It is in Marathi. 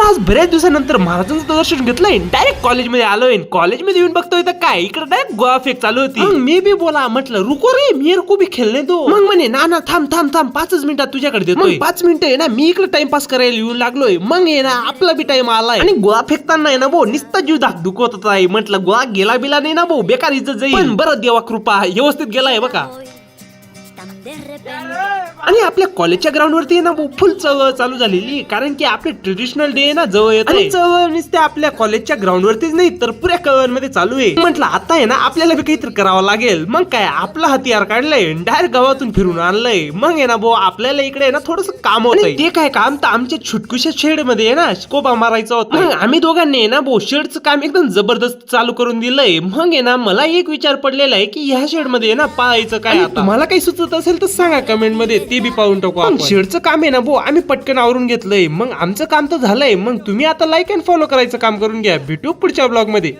आज बऱ्याच दिवसानंतर महाराजांचं दर्शन घेतलंय, डायरेक्ट कॉलेजमध्ये आलोय. कॉलेजमध्ये येऊन बघतोय तर काय इकडे डायरेक्ट गोवा फेक चालू होती. मग मी बी बोला म्हटलं रुको रे मेरे को भी खेळणे दो. मग म्हणे ना थांब थांब थांब 5 मिनिटात तुझ्याकडे देतोय. 5 मिनिटं आहे ना मी इकडे टाइमपास करायला येऊन लागलोय. मग आहे ना आपला बी टाइम आलाय आणि गोवा फेकताना आहे ना भाऊ निस्ता जीव दुखत होता. म्हटलं गोवा गेला बिला नाही ना भाऊ, बेकार इज्जत जाईल. पण बरं देवा कृपा व्यवस्थित गेलाय बघा. आणि आपल्या कॉलेजच्या ग्राउंड वरती ना फुल चळवळ चालू झालेली, कारण की आपले ट्रेडिशनल डे ना जवळ येत आहे. चळवळ नुसते आपल्या कॉलेजच्या ग्राउंड वरतीच नाही तर पुऱ्या कळवणमध्ये चालू आहे. म्हटलं आता आहे ना आपल्याला बी काहीतरी करावं लागेल. मग काय आपला हत्यार काढलंय, डायरेक्ट गावातून फिरून आणलंय. मग आहे ना भाऊ आपल्याला इकडे ना थोडस काम होत. ते काय काम तर आमच्या छुटकुशा शेड मध्ये आहे ना स्कोप मारायचा होता. मग आम्ही दोघांनी आहे ना भाऊ शेडचं काम एकदम जबरदस्त चालू करून दिलंय. मग आहे ना मला एक विचार पडलेला आहे की ह्या शेड मध्ये ना पाहायचं काय. तुम्हाला काही सुचत असेल तर सांगा कमेंट मध्ये, ते बी पाहून टाकू. शेडचं काम आहे ना भाऊ आम्ही पटकन आवरून घेतलंय. मग आमचं काम तर झालंय. मग तुम्ही आता लाईक अँड फॉलो करायचं काम करून घ्या. भेटू पुढच्या ब्लॉग मध्ये.